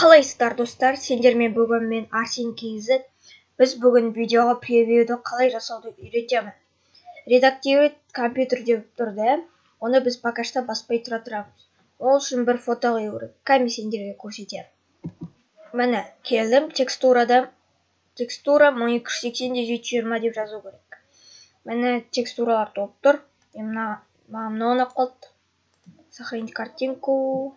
Қалайсыздар достар, сендермен бүгін мен Арсен KZ. Біз бүгін видеоға превьюді қалай жасауды үйретемін. Редактировать компьютерде тұрды, оны біз пока что баспай тұрамыз. Ол үшін бір фото алу керек. Кәме сендерге көрсетемін. Міне, келдім, текстура 1280-720 деп жазу керек. Міне текстуралар толып тұр. Мынаны қалды. Сохранить картинку.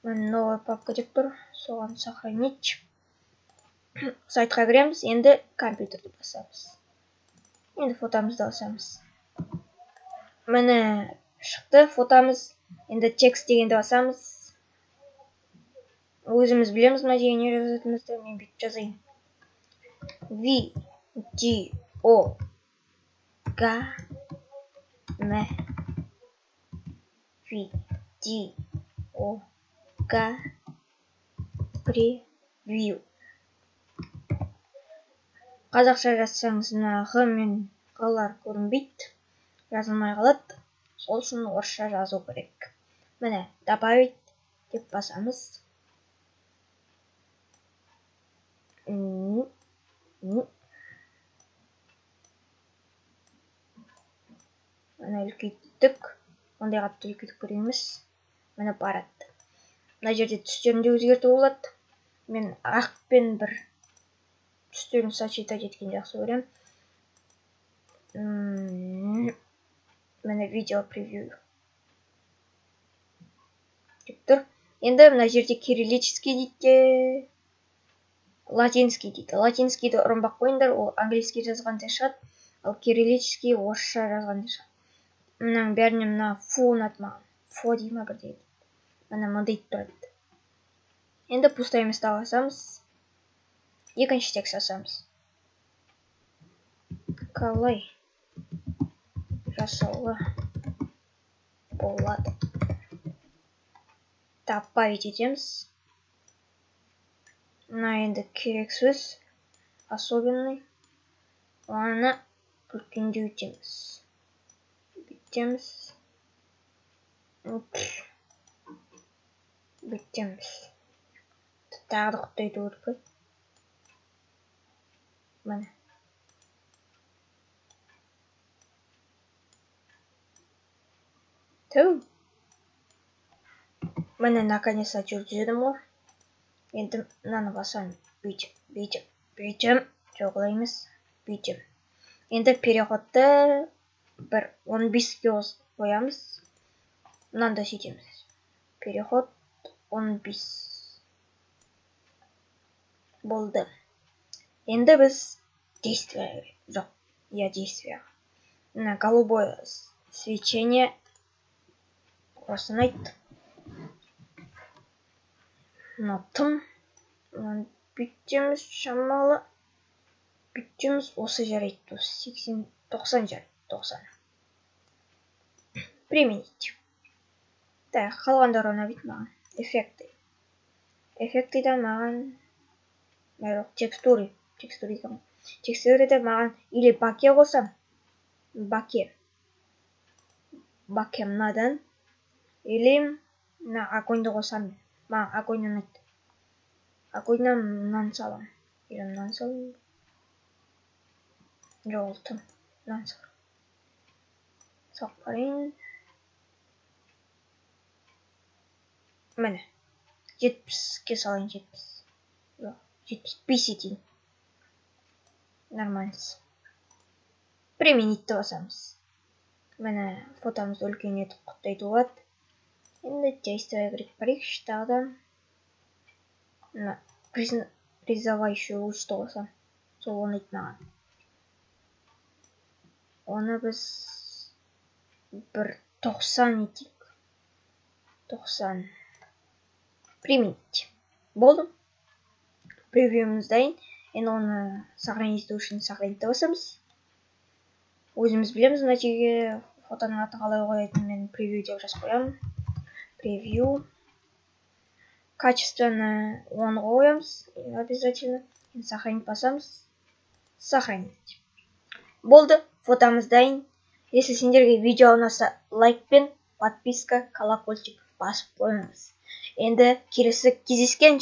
Новая папка деп тұр, соған сохранить. Сайтқа кіреміз, енді компьютерді басамыз. Енді фотомызды басамыз. Міне шықты фотомыз. Енді текст дегенді басамыз. Өзіміз білеміз ма деген не жазатынымызды, мен бүйтіп жазайын. Превью. Қазақша жазсаңыз ғы мен ғылар көрінбейді, жазылмай қалады. Сол үшін орысша жазу керек. Міне, добавить деп басамыз. Міне үлкейттік. Ондай қатты үлкейтіп көреміз. Міне барады. Мына жерде түстерінде өзгерту болады. Мен ақпен бір түстерін сочетать еткен жақсы көремін. Міне видео превью деп тұр. Енді мына жерде кириллический дейді, латинский дейді. Латинскийді ұрынбақ қойыңдар, ол английский жазғандай шығады, ал кириллический орысша жазғандай шығады. Мынаның бәріне мына фу ұнады маған. Фо дей ма бірдей. Мына мындай тұрады. Енді пустой места басамыз. Екінші текст жасамыз. Қалай жасауға болады. Добавить етеміз. Мына енді керек сөз. Особенный. Оны үлкендеу етеміз. Бүйтеміз. Бүйтеміз. Тағы да құттайды өркі. Міне. Тәу. Міне, наконец-то жүргізедім ғой. Енді мынаны басам. Бүйтем. Жоғылай емес. Бүйтем. Енді переходты бір 15-ке қоямыз. Мынаны да сөйтеміз. Переход 15. Болды. Енді біз действие. Жоқ, я действие. Мына голубое свечение. Осыны айт. Мына тым. Бүйтеміз шамалы. Бүйтеміз осы жарайды. 80, 90 жарайды. 90. Применить. Так, қалғандар оны бит маған. Эффекты. Эффектыда маған текстурыда маған или баке қосам. Баке мынадан. Или огоньды қосам. Маған огоньнан айтты. Огоньнан мынаны салам. Или мынаны салам. Жоғылтым. Мынаны салам. Салып қарайын. Міне. 70-ке салайын 70. 75 етейін. Нормально. Применитті басамыз. Міне фотомызды үлкен етіп құттайды болады. Енді действие керек барайықшы тағы да. Призывающую лучты қосам. Сол оны айт маған. Оны біз бір 90 етейік. 90. Применить. Болды. Превьюіміз дайын. Енді оны сохранить үшін сохранить басамыз. Өзіміз білеміз мына жерге фотоның аты қалай қоятынын мен превью деп жазып қоямын. Превью. Качественно 10 қоямыз. Обязательно. Сохранить басамыз. Сохранить. Болды. Фотомыз дайын. Если сендерге видео ұнаса, лайкпен, подписка, колокольчик басып қойыңыз. Енді келесі кездескенше